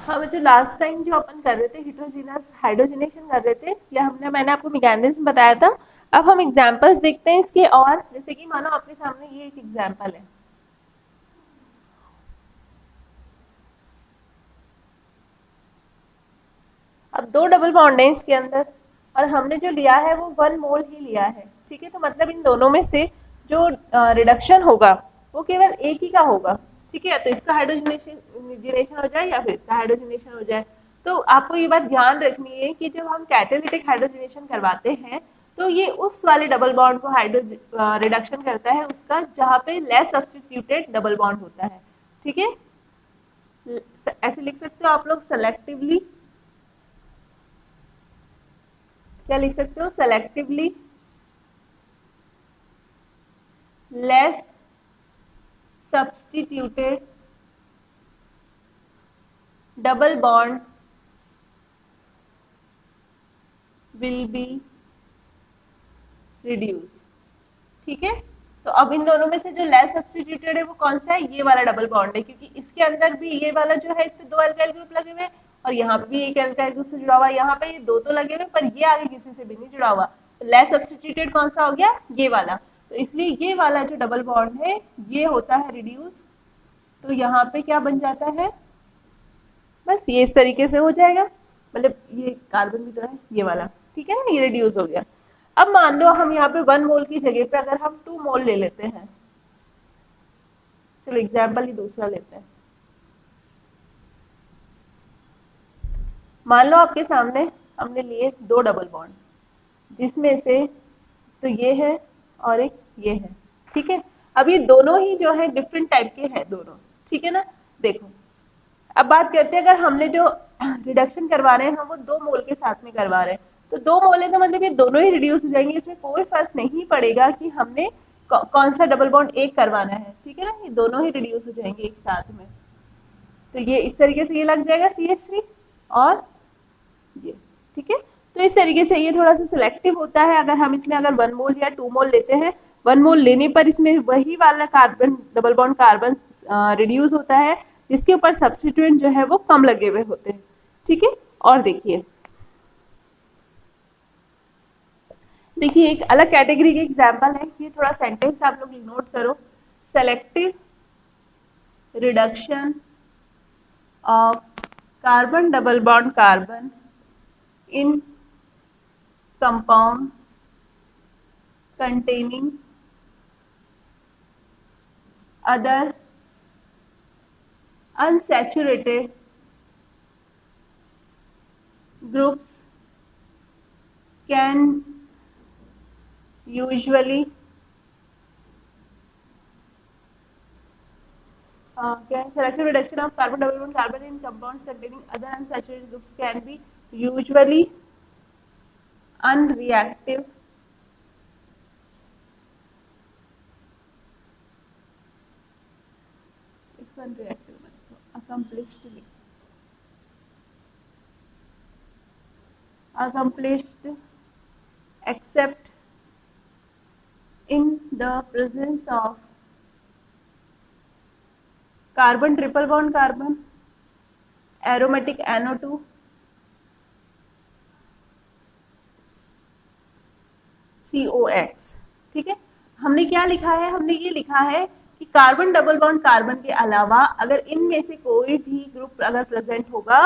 हम जो last time जो अपन कर रहे थे हिट्रोजीनस हाइड्रोजनेशन कर रहे थे, या मैंने आपको मैकेनिज्म बताया था। अब हम एग्जांपल्स देखते हैं इसके, और जैसे कि मानो आपके सामने ये एक एग्जांपल है। अब दो डबल बॉन्ड है इसके अंदर, और हमने जो लिया है वो 1 मोल ही लिया है। ठीक है, तो मतलब इन दोनों में से जो रिडक्शन होगा वो केवल एक ही का होगा। ठीक है, तो इसका हाइड्रोजनेशन हो जाए या फिर इसका हाइड्रोजनेशन हो जाए। तो आपको ये बात ध्यान रखनी है कि जब हम कैटालिटिक हाइड्रोजनेशन करवाते हैं तो ये उस वाले डबल बॉन्ड को हाइड्रो रिडक्शन करता है उसका जहाँ पे लेस सब्स्टिट्यूटेड डबल बॉन्ड होता है। ठीक है, ऐसे लिख सकते हो आप लोग सेलेक्टिवली। क्या लिख सकते हो? Selectively less substituted double bond will be reduce. ठीक है, तो अब इन दोनों में से जो लेस सब्स्टिट्यूटेड है वो कौन सा है? ये वाला डबल बॉन्ड है, क्योंकि इसके अंदर भी ये वाला जो है इससे 2 अल्काइल ग्रुप लगे हुए हैं, और यहाँ पे भी एक अल्काइल ग्रुप से जुड़ा हुआ है। यहाँ पे ये दो तो लगे हुए पर ये आगे किसी से भी नहीं जुड़ा हुआ, तो लेस सब्स्टिट्यूटेड कौन सा हो गया? ये वाला। तो इसलिए ये वाला जो डबल बॉन्ड है ये होता है रिड्यूस। तो यहाँ पे क्या बन जाता है? बस ये इस तरीके से हो जाएगा, मतलब ये कार्बन भी तो है ये वाला। ठीक है ना, ये रिड्यूस हो गया। अब मान लो हम यहाँ पे 1 मोल की जगह पे अगर हम 2 मोल ले लेते हैं। चलो एग्जाम्पल ही दूसरा लेते हैं। मान लो आपके सामने हमने लिए दो डबल बॉन्ड, जिसमें से तो ये है और एक ये है। ठीक है, अब ये दोनों ही जो है डिफरेंट टाइप के हैं दोनों। ठीक है ना, देखो अब बात करते हैं, अगर हमने जो रिडक्शन करवा रहे हैं हम वो 2 मोल के साथ में करवा रहे हैं, तो 2 मोल है तो मतलब ये दोनों ही रिड्यूस हो जाएंगे, इसमें कोई फर्क नहीं पड़ेगा कि हमने कौन सा डबल बॉन्ड एक करवाना है। ठीक है ना, ये दोनों ही रिड्यूस हो जाएंगे एक साथ में। तो ये इस तरीके से ये लग जाएगा CH3 और ये। ठीक है, तो इस तरीके से ये थोड़ा सा सिलेक्टिव होता है। अगर हम इसमें अगर 1 मोल या 2 मोल लेते हैं, 1 मोल लेने पर इसमें वही वाला carbon double bond carbon reduce होता है जिसके ऊपर सब्स्टिट्यूएंट जो है वो कम लगे हुए होते हैं। ठीक है, और देखिए देखिए एक अलग कैटेगरी के एग्जाम्पल है, ये थोड़ा सेंटेंस आप लोग नोट करो। Selective reduction of carbon double bond carbon in compound containing other unsaturated groups can usually selective reduction of carbon double bond carbon in compounds containing other unsaturated groups can be usually unreactive accomplished except in the presence of carbon triple bond carbon aromatic NO2 COX। ठीक है, हमने क्या लिखा है? हमने ये लिखा है कि कार्बन डबल बॉन्ड कार्बन के अलावा अगर इनमें से कोई भी ग्रुप अगर प्रेजेंट होगा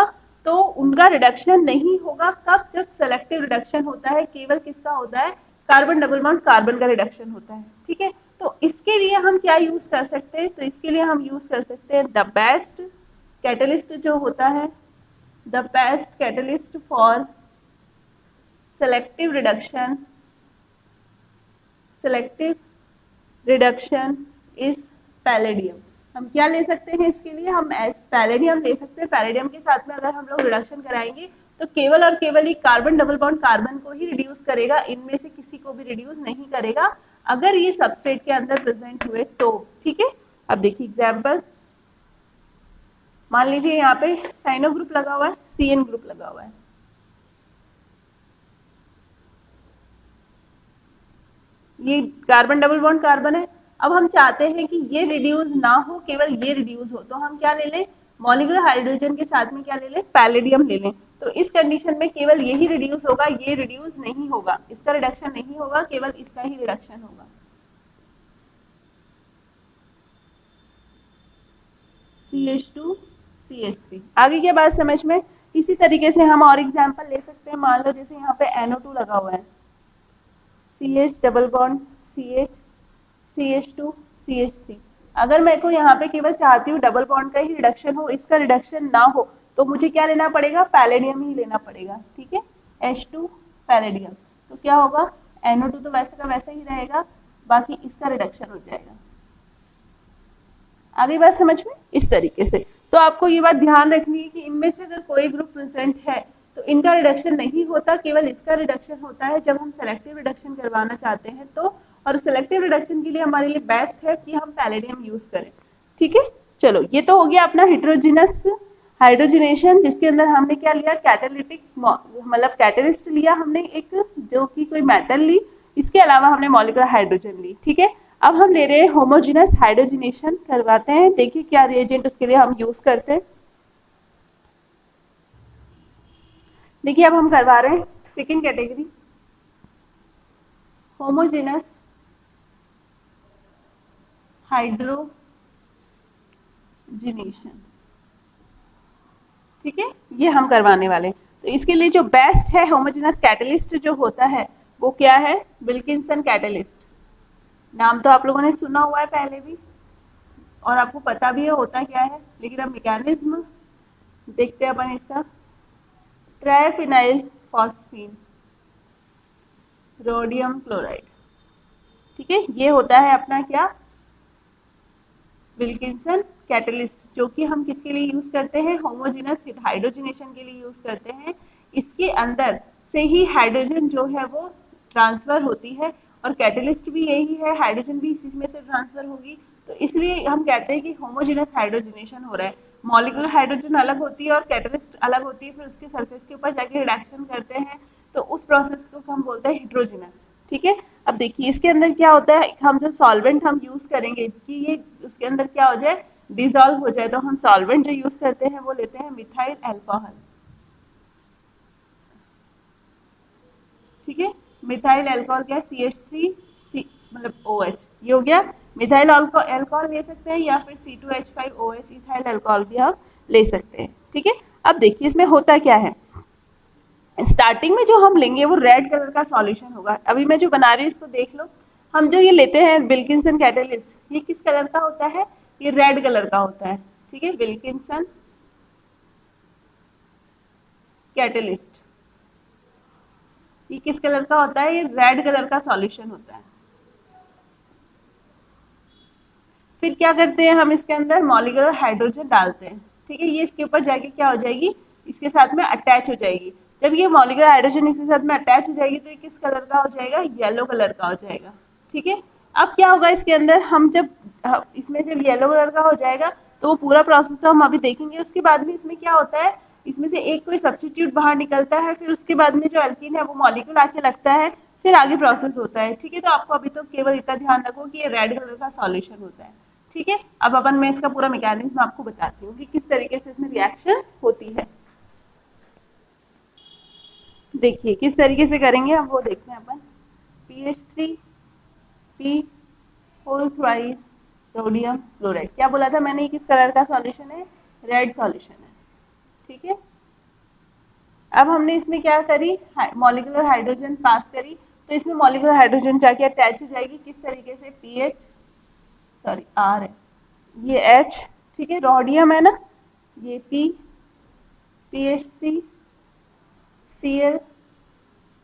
तो उनका रिडक्शन नहीं होगा। कब? जब सेलेक्टिव रिडक्शन होता है, केवल किसका होता है? कार्बन डबल बॉन्ड कार्बन का रिडक्शन होता है। ठीक है, तो इसके लिए हम क्या यूज कर सकते हैं? तो इसके लिए हम यूज कर सकते हैं द बेस्ट कैटलिस्ट जो होता है, the best catalyst for selective reduction selective reduction is palladium. हम क्या ले सकते हैं इसके लिए? हम पैलेडियम ले सकते हैं। पैलेडियम के साथ में अगर हम लोग रिडक्शन कराएंगे तो केवल और केवल ही कार्बन डबल बॉन्ड कार्बन को ही रिड्यूस करेगा, इनमें से किसी को भी रिड्यूस नहीं करेगा अगर ये सबस्ट्रेट के अंदर प्रेजेंट हुए तो। ठीक है, अब देखिए एग्जाम्पल, मान लीजिए यहाँ पे साइनो ग्रुप लगा हुआ है, CN ग्रुप लगा हुआ है। ये कार्बन डबल बॉन्ड कार्बन है। अब हम चाहते हैं कि ये रिड्यूस ना हो, केवल ये रिड्यूस हो, तो हम क्या ले लें? मॉलिक्यूलर हाइड्रोजन के साथ में क्या ले लें, पैलेडियम ले लें। तो इस कंडीशन में केवल यही रिड्यूस होगा, ये रिड्यूस नहीं होगा, इसका रिडक्शन नहीं होगा, केवल इसका ही रिडक्शन होगा। CH2 CH3। आगे क्या बात समझ में? इसी तरीके से हम और एग्जांपल ले सकते हैं। मान लो जैसे यहाँ पे NO2 लगा हुआ है, CH double bond CH, CH2 CH3। अगर मैं को यहाँ पे केवल चाहती हूँ डबल बॉन्ड का ही रिडक्शन हो, इसका रिडक्शन ना हो, तो मुझे क्या लेना पड़ेगा, पैलेडियम ही लेना पड़ेगा। ठीक है, H2 पैलेडियम। तो क्या होगा, NO2 तो वैसे का वैसा ही रहेगा, बाकी इसका रिडक्शन हो जाएगा। आगे बात समझ में? इस तरीके से तो आपको ये बात ध्यान रखनी है कि इनमें से अगर कोई ग्रुप प्रेजेंट है तो इनका रिडक्शन नहीं होता, केवल इसका रिडक्शन होता है जब हम सेलेक्टिव रिडक्शन करवाना चाहते हैं तो। और सेलेक्टिव रिडक्शन के लिए हमारे लिए बेस्ट है कि हम पैलेडियम यूज करें। ठीक है, चलो ये तो हो गया अपना हेटेरोजेनस हाइड्रोजनेशन, जिसके अंदर हमने क्या लिया, कैटालिटिक मतलब कैटलिस्ट लिया हमने एक, जो कि कोई मेटल ली, इसके अलावा हमने मॉलिक्यूलर हाइड्रोजन ली। ठीक है, अब हम ले रहे हैं होमोजेनस हाइड्रोजनेशन करवाते हैं। देखिए क्या रिएजेंट उसके लिए हम यूज करते हैं। देखिए अब हम करवा रहे हैं सेकेंड कैटेगरी, होमोजेनस हाइड्रोजनेशन। ठीक है, ये हम करवाने वाले। तो इसके लिए जो बेस्ट है होमोजेनस कैटलिस्ट जो होता है वो क्या है, विल्किंसन कैटलिस्ट। नाम तो आप लोगों ने सुना हुआ है पहले भी और आपको पता भी है होता क्या है, लेकिन अब मैकेनिज्म देखते हैं अपन इसका। Triphenyl phosphine rhodium chloride. ठीक है, ये होता है अपना क्या, विल्किंसन कैटलिस्ट, जो कि हम किसके लिए यूज करते हैं, होमोजेनस हाइड्रोजनेशन के लिए यूज करते हैं। इसके अंदर से ही हाइड्रोजन जो है वो ट्रांसफर होती है और कैटलिस्ट भी यही है, हाइड्रोजन भी इसी में से ट्रांसफर होगी। तो इसलिए हम कहते हैं कि होमोजेनस हाइड्रोजनेशन हो रहा है। मॉलिक्यूलर हाइड्रोजन अलग होती है और कैटलिस्ट अलग होती है, फिर उसके सरफेस के ऊपर जाके रिडक्शन करते हैं, तो उस प्रोसेस को हम बोलते हैं हेटेरोजेनस। ठीक है, अब देखिए इसके अंदर क्या होता है, हम जो सॉल्वेंट हम यूज करेंगे कि ये उसके अंदर क्या हो जाए, डिसॉल्व हो जाए, तो हम सॉल्वेंट जो यूज करते हैं वो लेते हैं मिथाइल अल्कोहल। ठीक है, मिथाइल अल्कोहल क्या है, CH3 मतलब OH, ये हो गया। मिथाइल अल्कोहल ले सकते हैं या फिर C2H5OH इथाइल अल्कोहल भी हम ले सकते हैं। ठीक है, अब देखिए इसमें होता क्या है, स्टार्टिंग में जो हम लेंगे वो रेड कलर का सॉल्यूशन होगा। अभी मैं जो बना रही हूँ इसको देख लो। हम जो ये लेते हैं विल्किंसन कैटलिस्ट, ये किस कलर का होता है, ये रेड कलर का होता है। ठीक है, विल्किंसन कैटलिस्ट ये किस कलर का होता है, ये रेड कलर का सॉल्यूशन होता है। फिर क्या करते हैं, हम इसके अंदर मॉलिक्यूलर हाइड्रोजन डालते हैं। ठीक है, ये इसके ऊपर जाके क्या हो जाएगी, इसके साथ में अटैच हो जाएगी। जब ये मॉलिक्यूलर हाइड्रोजन इसके साथ में अटैच हो जाएगी तो ये किस कलर का हो जाएगा, येलो कलर का हो जाएगा। ठीक है, अब क्या होगा इसके अंदर, हम जब इसमें जब येलो कलर का हो जाएगा तो वो पूरा प्रोसेस तो हम अभी देखेंगे। उसके बाद में इसमें क्या होता है, इसमें से एक कोई सब्स्टिट्यूट बाहर निकलता है, फिर उसके बाद में जो अल्कीन है वो मॉलिक्यूल आके लगता है, फिर आगे प्रोसेस होता है। ठीक है, तो आपको अभी तो केवल इतना ध्यान रखो कि ये रेड कलर का सॉल्यूशन होता है। ठीक है, अब अपन मैं इसका पूरा मैकेनिज्म आपको बताती हूँ कि किस तरीके से इसमें रिएक्शन होती है। देखिए किस तरीके से करेंगे हम वो देखते हैं अपन। PH3 P whole thrice sodium chloride. क्या बोला था मैंने, किस कलर का सॉल्यूशन है, रेड सॉल्यूशन है। ठीक है, अब हमने इसमें क्या करी, मॉलिक्यूलर हाइड्रोजन पास करी, तो इसमें मॉलिक्यूलर हाइड्रोजन जाके अटैच हो जाएगी किस तरीके से, PH सॉरी R है, ये H। ठीक है, रोडियम है ना, ये P, PH3 Cl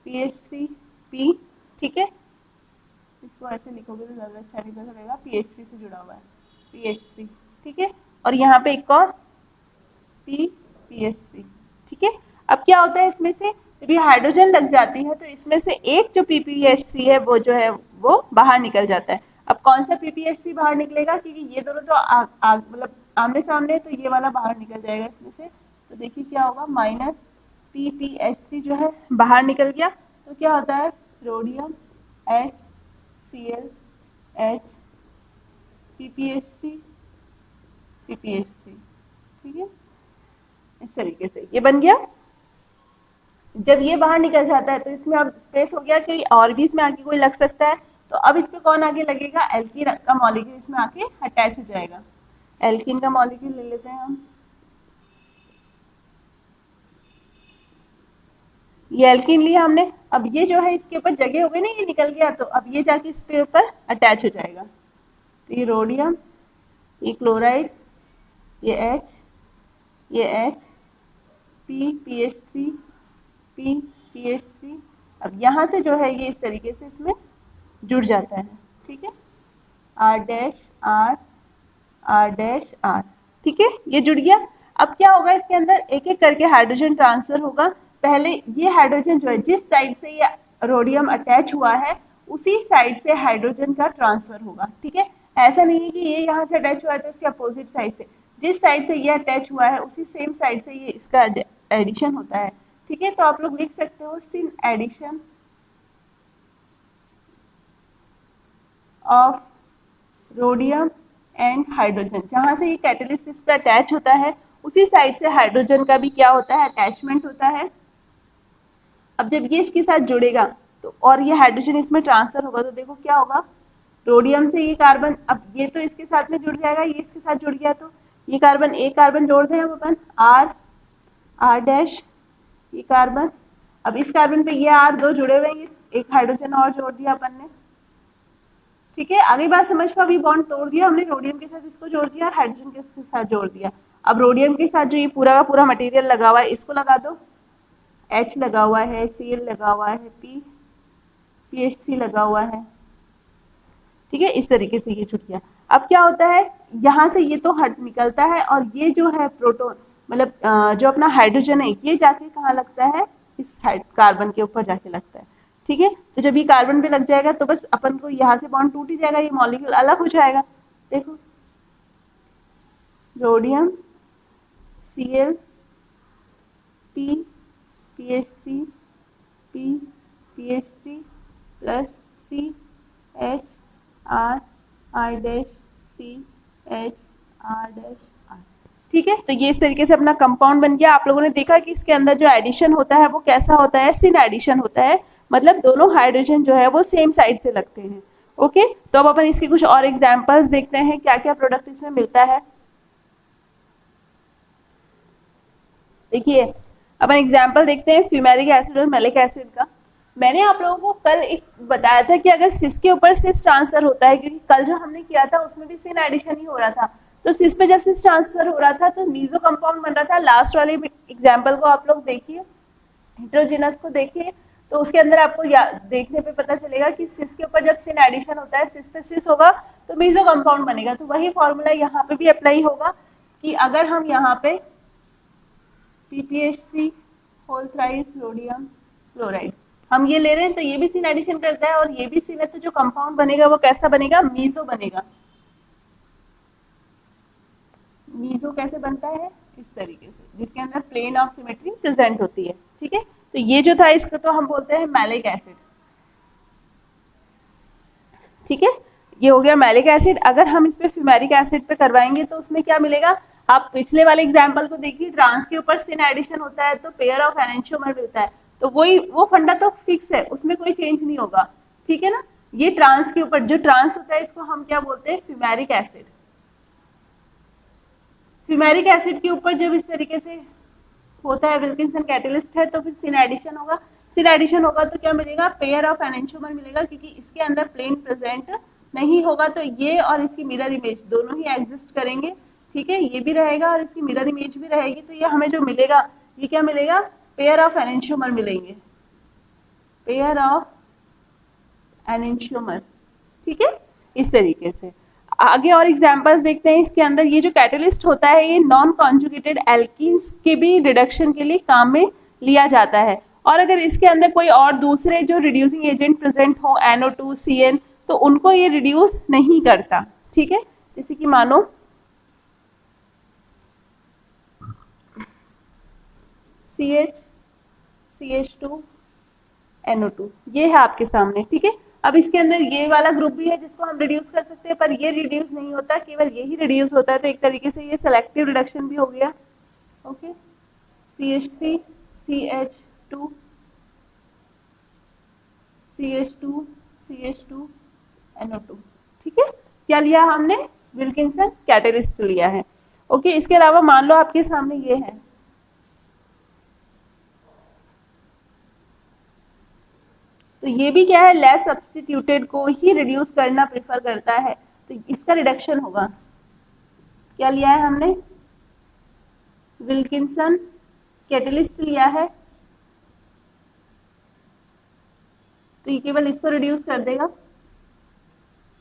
PH3 P। ठीक है, इसको ऐसे लिखोगे तो ज्यादा अच्छा नहीं रहेगा, PH3 से जुड़ा हुआ है, PH3। ठीक है, और यहाँ पे एक और PHC। ठीक है, अब क्या होता है इसमें से, जब ये हाइड्रोजन लग जाती है तो इसमें से एक जो PPHC है वो जो है वो बाहर निकल जाता है। अब कौन सा PPHC बाहर निकलेगा, क्योंकि ये दोनों तो मतलब आमने सामने, तो ये वाला बाहर निकल जाएगा इसमें से। तो देखिए क्या होगा, माइनस PPHC जो है बाहर निकल गया, तो क्या होता है, rhodium HCl H PPHC PPHC। ठीक है, इस तरीके से ये बन गया। जब ये बाहर निकल जाता है तो इसमें अब स्पेस हो गया कि और भी इसमें आगे कोई लग सकता है। तो अब इस पे कौन आगे लगेगा, एल्कीन का मॉलिक्यूल इसमें आके अटैच हो जाएगा। एल्कीन का मॉलिक्यूल ले लेते हैं हम, ये एल्कीन लिया हमने। अब ये जो है इसके ऊपर जगह हो गई ना, ये निकल गया, तो अब ये जाके इसके ऊपर अटैच हो जाएगा। तो ये रोडियम, ये क्लोराइड, ये H, ये H, PPH3, PPH3। अब यहाँ से जो है ये इस तरीके से इसमें जुड़ जाता है, ठीक है, R dash R, R dash R, ठीक है, ये जुड़ गया। अब क्या होगा, इसके अंदर एक एक करके हाइड्रोजन ट्रांसफर होगा। पहले ये हाइड्रोजन जो है जिस साइड से ये रोडियम अटैच हुआ है उसी साइड से हाइड्रोजन का ट्रांसफर होगा, ठीक है। ऐसा नहीं है कि ये यहाँ से अटैच हुआ है तो इसके अपोजिट साइड से, जिस साइड से ये अटैच हुआ है उसी सेम साइड से ये इसका एडिशन होता है, ठीक है। तो आप लोग लिख सकते हो syn addition of rhodium and hydrogen, जहां से ये कैटेलिस्ट इस पर अटैच होता है उसी साइड से हाइड्रोजन का भी क्या होता है, अटैचमेंट होता है। अब जब ये इसके साथ जुड़ेगा तो और ये हाइड्रोजन इसमें ट्रांसफर होगा तो देखो क्या होगा, रोडियम से ये कार्बन, अब ये तो इसके साथ में जुड़ जाएगा, ये इसके साथ जुड़ गया तो ये कार्बन, एक कार्बन जोड़ दें अब अपन, आर, आर डैश, ये कार्बन। अब इस कार्बन पे ये आर दो जुड़े हुए हैं, एक हाइड्रोजन और जोड़ दिया अपन ने, ठीक है। आगे बात समझ पाओ, अभी बॉन्ड तोड़ दिया हमने, रोडियम के साथ इसको जोड़ दिया, हाइड्रोजन के साथ जोड़ दिया। अब रोडियम के साथ जो ये पूरा का पूरा मटेरियल लगा हुआ है इसको लगा दो, H लगा हुआ है, Cl लगा हुआ है, PH3 लगा हुआ है, ठीक है, इस तरीके से ये जुड़ गया। अब क्या होता है, यहाँ से ये तो हट निकलता है और ये जो है प्रोटॉन, मतलब जो अपना हाइड्रोजन है ये जाके कहाँ लगता है, इस कार्बन के ऊपर जाके लगता है, ठीक है। तो जब ये कार्बन पे लग जाएगा तो बस अपन को यहाँ से बॉन्ड टूट ही जाएगा, ये मॉलिक्यूल अलग हो जाएगा। देखो rhodium, Cl, PH3, PPH3 plus CH R, R dash CH R dash R, ठीक है। तो ये इस तरीके से अपना कंपाउंड बन गया। आप लोगों ने देखा कि इसके अंदर जो एडिशन होता है वो कैसा होता है, सिन एडिशन होता है, मतलब दोनों हाइड्रोजन जो है वो सेम साइड से लगते हैं। ओके, तो अब अपन इसके कुछ और एग्जांपल्स देखते हैं क्या क्या प्रोडक्ट इसमें मिलता है। देखिए अपन एग्जाम्पल देखते हैं फ्यूमेरिक एसिड और मैलिक एसिड का। मैंने आप लोगों को कल एक बताया था कि अगर सिस के ऊपर सिस ट्रांसफर होता है, क्योंकि कल जो हमने किया था उसमें भी सिन एडिशन ही हो रहा था, तो सिस पे जब सिस ट्रांसफर हो रहा था तो मीजो कंपाउंड बन रहा था। लास्ट वाले एग्जाम्पल को आप लोग देखिए, हेटेरोजेनस को देखिए, तो उसके अंदर आपको देखने पे पता चलेगा कि सिस के ऊपर जब सिन एडिशन होता है, सिस पे सिस होगा तो मीजो कंपाउंड बनेगा। तो वही फॉर्मूला यहाँ पे भी अप्लाई होगा कि अगर हम यहाँ पे PPH3 whole thrice sodium chloride हम ये ले रहे हैं तो ये भी सिन एडिशन करता है और ये भी सिन है, तो जो कंपाउंड बनेगा वो कैसा बनेगा, मीजो बनेगा। मीजो कैसे बनता है, इस तरीके से, जिसके अंदर प्लेन ऑफ सिमेट्री प्रेजेंट होती है, ठीक है। तो ये जो था इसको तो हम बोलते हैं मैलिक एसिड, ठीक है, ये हो गया मैलिक एसिड। अगर हम इस पे फ्यूमेरिक एसिड पे करवाएंगे तो उसमें क्या मिलेगा, आप पिछले वाले एग्जाम्पल को देखिए, ट्रांस के ऊपर सिन एडिशन होता है तो पेयर ऑफ एनेंटियोमर मिलता है, तो वही वो फंडा तो फिक्स है, उसमें कोई चेंज नहीं होगा, ठीक है ना। ये ट्रांस के ऊपर जो ट्रांस होता है इसको हम क्या बोलते हैं, फ्यूमेरिक एसिड। फ्यूमेरिक एसिड के ऊपर जब इस तरीके से होता है, विल्किंसन कैटलिस्ट है, तो फिर सिन एडिशन होगा। सिन एडिशन होगा तो क्या मिलेगा, पेयर ऑफ एनेंटियोमर मिलेगा, क्योंकि इसके अंदर प्लेन प्रेजेंट नहीं होगा, तो ये और इसकी मिरर इमेज दोनों ही एग्जिस्ट करेंगे, ठीक है, ये भी रहेगा और इसकी मिरर इमेज भी रहेगी। तो ये हमें जो मिलेगा, ये क्या मिलेगा, पेयर ऑफ एनेंटियोमर मिलेंगे, पेयर ऑफ एनेंटियोमर, ठीक है, इस तरीके से। आगे और एग्जांपल्स देखते हैं इसके अंदर। ये जो कैटलिस्ट होता है ये नॉन कॉन्जुगेटेड एल्कीन्स के भी रिडक्शन के लिए काम में लिया जाता है, और अगर इसके अंदर कोई और दूसरे जो रिड्यूसिंग एजेंट प्रेजेंट हो, NO2, CN, तो उनको ये रिड्यूस नहीं करता, ठीक है। जैसे कि मानो CH, CH2, NO2, ये है आपके सामने, ठीक है। अब इसके अंदर ये वाला ग्रुप भी है जिसको हम रिड्यूस कर सकते हैं, पर ये रिड्यूस नहीं होता, केवल ये ही रिड्यूस होता है, तो एक तरीके से ये सेलेक्टिव रिडक्शन भी हो गया। Okay, CH3 CH2 CH2 CH2 NO2। ठीक है, क्या लिया हमने? विल्किंसन कैटलिस्ट लिया है। ओके, इसके अलावा मान लो आपके सामने ये है, तो ये भी क्या है, लेस सब्स्टिट्यूटेड को ही रिड्यूस करना प्रेफर करता है, तो इसका रिडक्शन होगा। क्या लिया है हमने? विल्किंसन कैटलिस्ट लिया है, तो ये केवल इसको रिड्यूस कर देगा,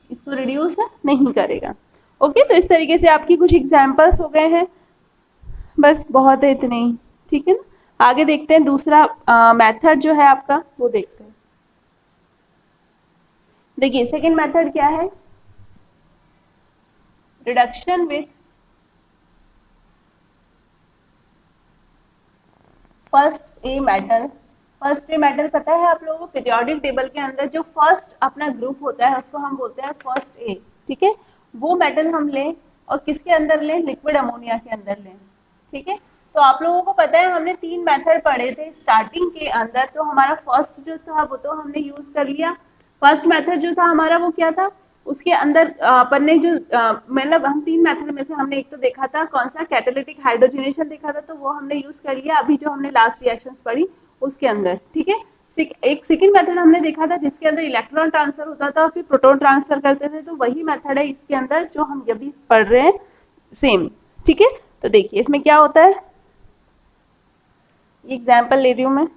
इसको रिड्यूस नहीं करेगा। ओके, तो इस तरीके से आपकी कुछ एग्जाम्पल्स हो गए हैं, बस बहुत है इतने ही। ठीक है ना, आगे देखते हैं दूसरा मेथड जो है आपका, वो देखते हैं। देखिए सेकेंड मेथड क्या है, reduction with first a metal. First a metal पता है आप लोगों को, पीरियोडिक टेबल के अंदर जो फर्स्ट अपना ग्रुप होता है उसको हम बोलते हैं फर्स्ट ए। ठीक है, वो मेटल हम लें और किसके अंदर लें? लिक्विड अमोनिया के अंदर लें। ठीक है, तो आप लोगों को पता है हमने 3 मेथड पढ़े थे स्टार्टिंग के अंदर, तो हमारा फर्स्ट जो था वो तो हमने यूज कर लिया। फर्स्ट मेथड जो था हमारा वो क्या था, उसके अंदर अपन ने जो मतलब हम 3 मेथड में से हमने एक तो देखा था कौन सा, कैटालिटिक हाइड्रोजनेशन देखा था, तो वो हमने यूज कर लिया अभी जो हमने लास्ट रिएक्शंस पढ़ी उसके अंदर। ठीक है, एक सेकंड मेथड हमने देखा था जिसके अंदर इलेक्ट्रॉन ट्रांसफर होता था फिर प्रोटॉन ट्रांसफर करते थे, तो वही मेथड है इसके अंदर जो हम अभी पढ़ रहे हैं, सेम। ठीक है, तो देखिए इसमें क्या होता है, एग्जाम्पल ले रही हूं मैं।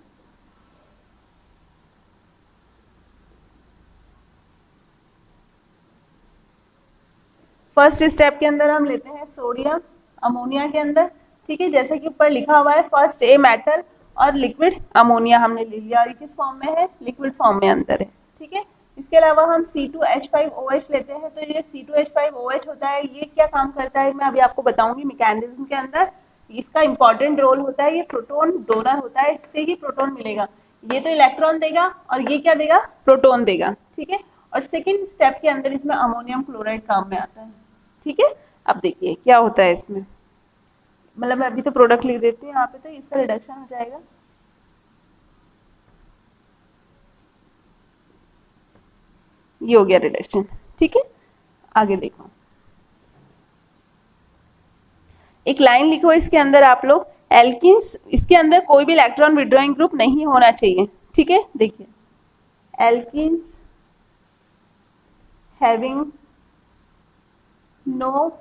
फर्स्ट स्टेप के अंदर हम लेते हैं सोडियम अमोनिया के अंदर। ठीक है, जैसे कि ऊपर लिखा हुआ है फर्स्ट ए मेटल और लिक्विड अमोनिया हमने ले लिया, और ये किस फॉर्म में है? लिक्विड फॉर्म में अंदर है। ठीक है, इसके अलावा हम C2H5OH लेते हैं, तो ये C2H5OH होता है, ये क्या काम करता है मैं अभी आपको बताऊंगी मैकेनिज्म के अंदर। इसका इंपॉर्टेंट रोल होता है, ये प्रोटोन डोनर होता है, इससे ही प्रोटोन मिलेगा। ये तो इलेक्ट्रॉन देगा और ये क्या देगा? प्रोटोन देगा। ठीक है, और सेकेंड स्टेप के अंदर इसमें अमोनियम क्लोराइड काम में आता है। ठीक है, अब देखिए क्या होता है इसमें, मतलब मैं अभी तो प्रोडक्ट लिख देती हूँ यहाँ पे, तो इसका रिडक्शन हो जाएगा। ये हो गया रिडक्शन। ठीक है, आगे देखो, एक लाइन लिखो इसके अंदर आप लोग, एल्किन्स, इसके अंदर कोई भी इलेक्ट्रॉन विड्रॉइंग ग्रुप नहीं होना चाहिए। ठीक है, देखिए alkenes having no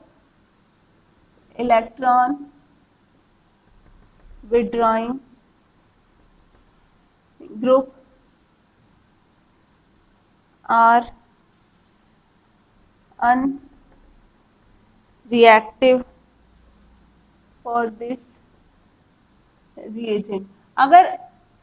electron withdrawing group are unreactive for this reagent। अगर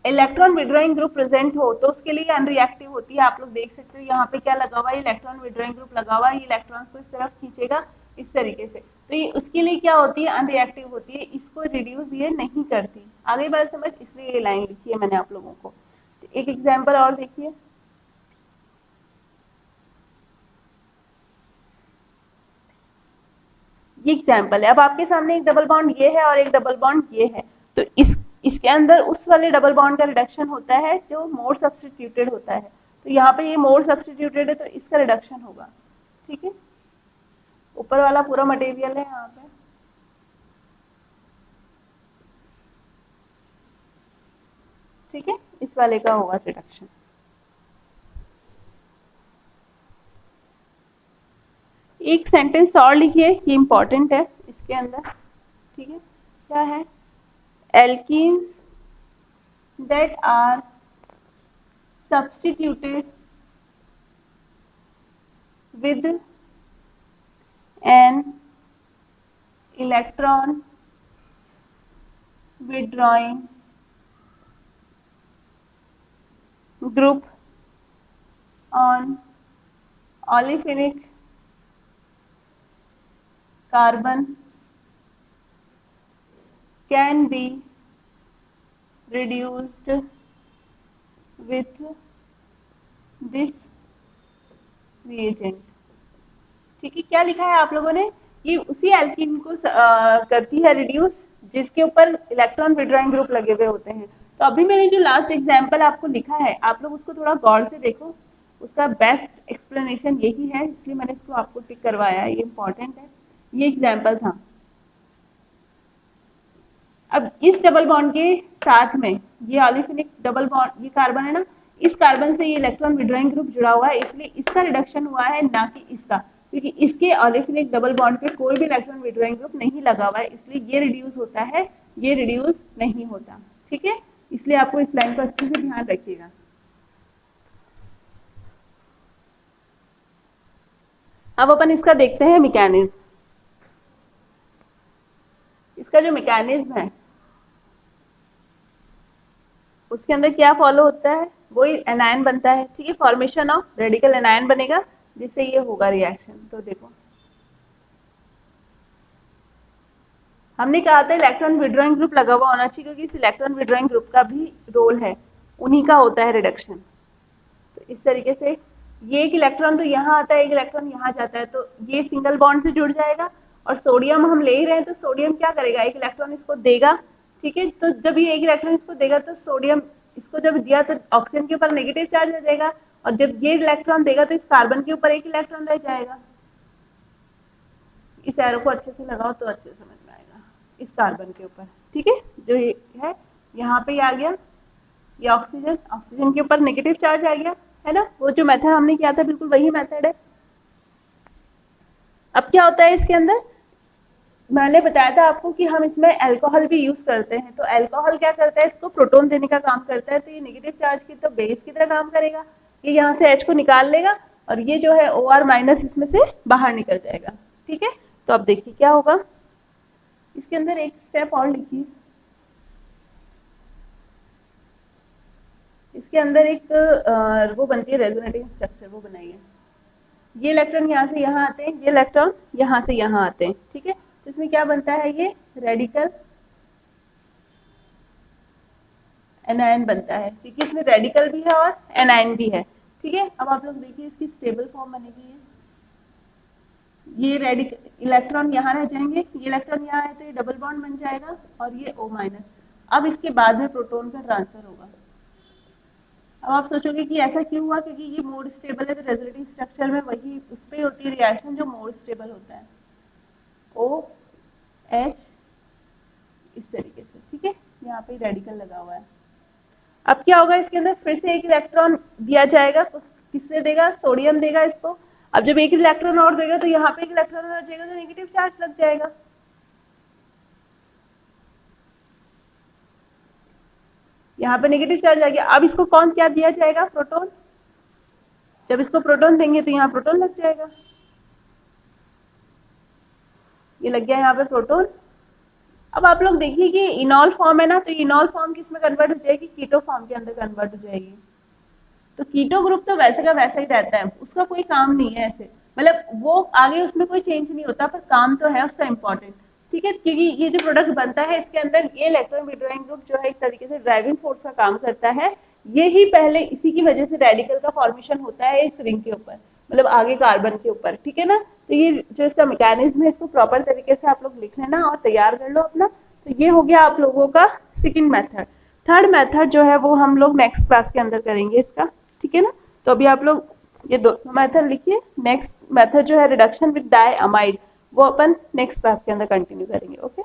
इलेक्ट्रॉन विड्रॉइंग ग्रुप प्रेजेंट हो तो उसके लिए अनरिएक्टिव होती है। आप लोग देख सकते हो यहाँ पे क्या लगा हुआ है, इलेक्ट्रॉन विड्रॉइंग ग्रुप लगा हुआ है, ये इलेक्ट्रॉन को इस तरफ खींचेगा इस तरीके से, तो ये उसके लिए क्या होती है? अनरिएक्टिव होती है, इसको रिड्यूस ये नहीं करती। आगे बात समझ, इसलिए ये लाइन लिखी है मैंने आप लोगों को। एक एग्जाम्पल और देखिए, ये एग्जाम्पल है। अब आपके सामने एक डबल बॉन्ड ये है और एक डबल बॉन्ड ये है, तो इसके अंदर उस वाले डबल बॉन्ड का रिडक्शन होता है जो मोर सब्स्टिट्यूटेड होता है, तो यहाँ पे ये मोर सब्स्टिट्यूटेड है तो इसका रिडक्शन होगा। ठीक है, ऊपर वाला पूरा मटेरियल है यहाँ पे, ठीक है, इस वाले का होगा रिडक्शन। एक सेंटेंस और लिखिए, ये इंपॉर्टेंट है इसके अंदर। ठीक है, क्या है? Alkenes that are substituted with an electron withdrawing group on olefinic carbon can be reduced with this reagent. ठीक है, क्या लिखा है आप लोगों ने? ये उसी एल्कीन को करती है रिड्यूस जिसके ऊपर इलेक्ट्रॉन विड्रॉइंग ग्रुप लगे हुए होते हैं। तो अभी मैंने जो लास्ट एग्जाम्पल आपको लिखा है, आप लोग उसको थोड़ा गौर से देखो, उसका बेस्ट एक्सप्लेनेशन यही है, इसलिए मैंने इसको आपको टिक करवाया है, ये इंपॉर्टेंट है। ये एग्जाम्पल था। अब इस डबल बॉन्ड के साथ में ये ऑलिफिनिक डबल बॉन्ड, ये कार्बन है ना, इस कार्बन से ये इलेक्ट्रॉन विड्रॉइंग ग्रुप जुड़ा हुआ है, इसलिए इसका रिडक्शन हुआ है, ना कि इसका, क्योंकि इसके ऑलिफिनिक डबल बॉन्ड पे कोई भी इलेक्ट्रॉन विड्रॉइंग ग्रुप नहीं लगा हुआ है, इसलिए ये रिड्यूस होता है, ये रिड्यूस नहीं होता। ठीक है, इसलिए आपको इस लाइन को अच्छे से ध्यान रखिएगा। अब अपन इसका देखते हैं मैकेनिज्म। इसका जो मैकेनिज्म है उसके अंदर क्या फॉलो होता है, वही एनायन बनता है। ठीक है, फॉर्मेशन ऑफ रेडिकल एनायन बनेगा जिससे ये होगा रिएक्शन। तो देखो, हमने कहा था इलेक्ट्रॉन विड्रॉइंग ग्रुप लगा हुआ होना चाहिए, क्योंकि इस इलेक्ट्रॉन विड्रॉइंग ग्रुप का भी रोल है, उन्हीं का होता है रिडक्शन। तो इस तरीके से ये एक इलेक्ट्रॉन तो यहाँ आता है, एक इलेक्ट्रॉन यहाँ जाता है, तो ये सिंगल बॉन्ड से जुड़ जाएगा। और सोडियम हम ले ही रहे हैं, तो सोडियम क्या करेगा, एक इलेक्ट्रॉन इसको देगा। ठीक है, तो जब ये एक इलेक्ट्रॉन इसको देगा तो सोडियम इसको जब दिया तो ऑक्सीजन के ऊपर नेगेटिव चार्ज आ जाएगा, और जब ये इलेक्ट्रॉन देगा तो इस कार्बन के ऊपर एक इलेक्ट्रॉन रह जाएगा। इस एरो को अच्छे से लगाओ तो अच्छे से समझ में आएगा, इस कार्बन के ऊपर। ठीक है, जो ये है यहाँ पे आ गया, ये ऑक्सीजन, ऑक्सीजन के ऊपर नेगेटिव चार्ज आ गया, है ना। वो जो मेथड हमने किया था बिल्कुल वही मेथड है। अब क्या होता है इसके अंदर, मैंने बताया था आपको कि हम इसमें अल्कोहल भी यूज करते हैं। तो अल्कोहल क्या करता है, इसको प्रोटॉन देने का काम करता है। तो ये नेगेटिव चार्ज की तो बेस की तरह काम करेगा, ये यहाँ से H को निकाल लेगा और ये जो है OR माइनस इसमें से बाहर निकल जाएगा। ठीक है, तो अब देखिए क्या होगा, इसके अंदर एक स्टेप और लिखिए। इसके अंदर एक वो बनती है रेजोनेटिंग स्ट्रक्चर, वो बनाइए। ये इलेक्ट्रॉन यहाँ से यहाँ आते हैं, ये इलेक्ट्रॉन यहाँ से यहाँ आते हैं। ठीक है, तो इसमें क्या बनता है, ये रेडिकल एनायन बनता है, क्योंकि इसमें रेडिकल भी है और एनायन भी है। ठीक है, अब आप लोग देखिए इसकी स्टेबल फॉर्म बनेगी। ये रेडिकल इलेक्ट्रॉन यहाँ रह जाएंगे, ये इलेक्ट्रॉन यहाँ आए तो ये डबल बॉन्ड बन जाएगा और ये O माइनस। अब इसके बाद में प्रोटॉन का ट्रांसफर होगा। अब आप सोचोगे कि ऐसा क्यों हुआ, क्योंकि ये मोर स्टेबल है, तो रेजोनेटिंग स्ट्रक्चर में वही उस पर होती है रिएक्शन जो मोर स्टेबल होता है, OH इस तरीके से। ठीक है, यहाँ पे रेडिकल लगा हुआ है। अब क्या होगा, इसके अंदर फिर से एक इलेक्ट्रॉन दिया जाएगा, तो किसने देगा, सोडियम देगा इसको। अब जब एक इलेक्ट्रॉन और देगा तो यहाँ पे एक इलेक्ट्रॉन और जाएगा, तो नेगेटिव चार्ज लग जाएगा। यहाँ पे नेगेटिव चार्ज आ गया। अब इसको कौन क्या दिया जाएगा, प्रोटॉन। जब इसको प्रोटॉन देंगे तो यहाँ प्रोटॉन लग जाएगा, ये लग गया यहाँ पे प्रोटॉन। अब आप लोग देखिए कि इनॉल फॉर्म है ना, तो इनॉल फॉर्म किस में कन्वर्ट हो जाएगी, कीटो फॉर्म के अंदर कन्वर्ट हो जाएगी। तो कीटो ग्रुप तो वैसे का वैसा ही रहता है, उसका कोई काम नहीं है ऐसे, मतलब वो आगे उसमें कोई चेंज नहीं होता, पर काम तो है उसका इम्पोर्टेंट। ठीक है, क्योंकि ये जो प्रोडक्ट बनता है इसके अंदर ये इलेक्ट्रॉन विड्रॉइंग ग्रुप जो है एक तरीके से ड्राइविंग फोर्स का काम करता है। ये ही पहले इसी की वजह से रेडिकल का फॉर्मेशन होता है इस रिंग के ऊपर, मतलब आगे कार्बन के ऊपर। ठीक है ना, तो ये जो इसका मैकेनिज्म है इसको प्रॉपर तरीके से आप लोग लिख लेना और तैयार कर लो अपना। तो ये हो गया आप लोगों का सेकंड मेथड। थर्ड मेथड जो है वो हम लोग नेक्स्ट क्लास के अंदर करेंगे इसका। ठीक है ना, तो अभी आप लोग ये दो मेथड लिखिए। नेक्स्ट मेथड जो है रिडक्शन विद डाई अमाइड, वो अपन नेक्स्ट क्लास के अंदर कंटिन्यू करेंगे। ओके।